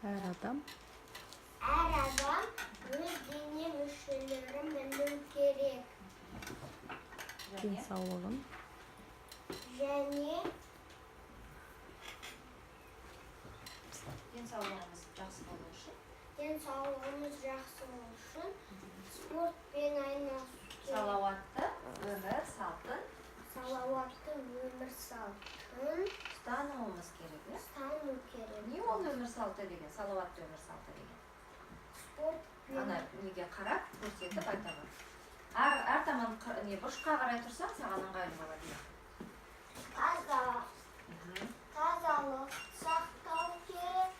Әр адам өз дене мүшелерін білу керек. денсаулығын Және денсаулығымыз жақсы болу үшін денсаулығымыз жақсы болу үшін спортпен айналысу керек. салауатты өмір салтын Салауатты өмір салтын ұстануымыз керек. ұстану керек. Не ол өмір салты деген, салауатты өмір салты деген? Спортпен Ана неге қарап, көрсетіп айтамын. Әр таман не бұрышқа қарай тұрсаң, саған ыңғайлы болады. тазалық сақтау керек.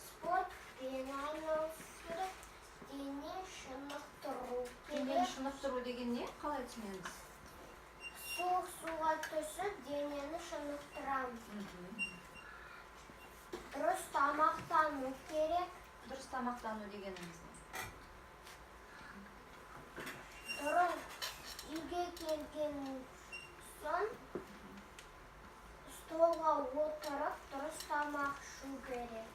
Спортпен айналысу керек. Дене шынықтыру Денені керек. шынықтыру деген не? Қалай түсінеміз? Суық суға түсіп, денені шынықтырамыз. Дұрыс тамақтану керек. Дұрыс тамақтану дегеніміз не? Дұрыс үйге келген соң столға отырып, дұрыс тамақ ішу керек.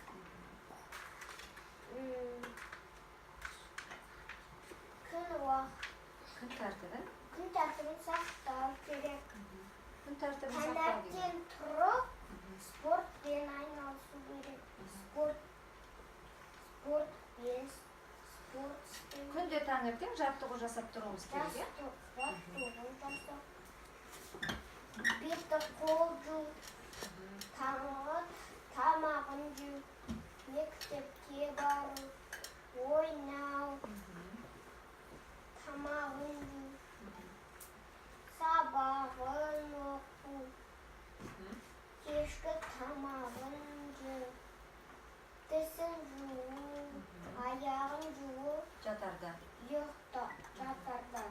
Күн тәртібін Күн тәртібін сақтау керек. Күн тәртібін сақтау деген. Таңертең тұрып, спортпен айналысу керек. Спортпен Күнде таңертең жаттығу жасап тұруымыз керек. жаттығу жасап. Бетті қол жуу, таңғы тамағын жеу, мектепке бару, ойнау, тамағын жеу, сабағын оқу, кешкі тамағын жеу, тісін жуу, аяғын жуу, Жатарда. жатарда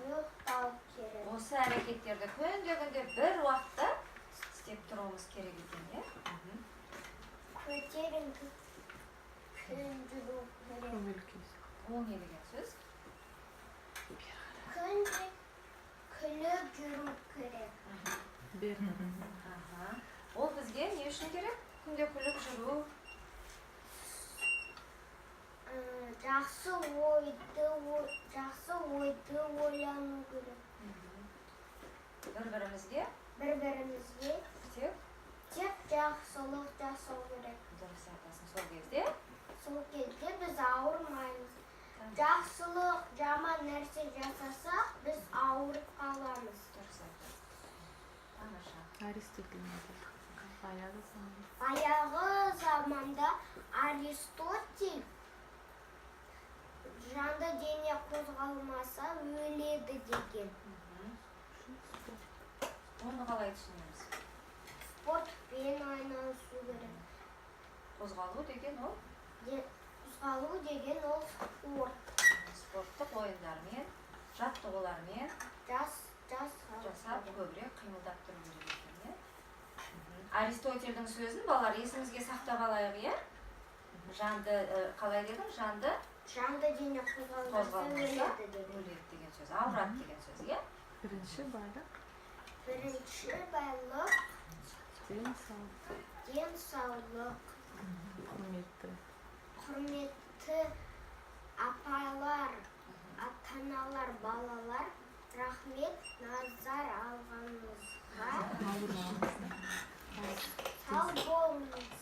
ұйықтау керек. Осы әрекеттерді күнде бір уақытта істеп тұруымыз керек екен, е? Көтеріңкі күн жүру керек. көңіл күй Ол не деген сөз? Күнде күліп жүру керек. Ол бізге не үшін керек? Күнде күліп жүру. Жақсы ойды ойлану керек. Бір-бірімізге тек жақсылық жасау керек. дұрыс айтасың. Сол кезде біз ауырмаймыз. Жақсылық жаман нәрсе жасасақ, біз ауырып қаламыз. дұрыс айтасың. Тамаша. Аристотель Баяғы заманда Аристотель жанды дене қозғалмаса өледі деген. Оны қалай түсінеміз? Спортпен айналысу керек. Қозғалу деген ол Қозғалу деген ол спорт. спорттық ойындармен, жаттығулармен жасап көбірек қимылдап тұру керек екен, е? Аристотельдің сөзін балалар есіңізге сақтап алайық, е? Жанды қалай дедің? Жанды дене қозғалмаса өледі деген сөз, ауырады деген сөз, е? бірінші байлық денсаулық, құрметті апайлар, ата-аналар, балалар, рахмет назар алғаныңызға. Сау болыңыз.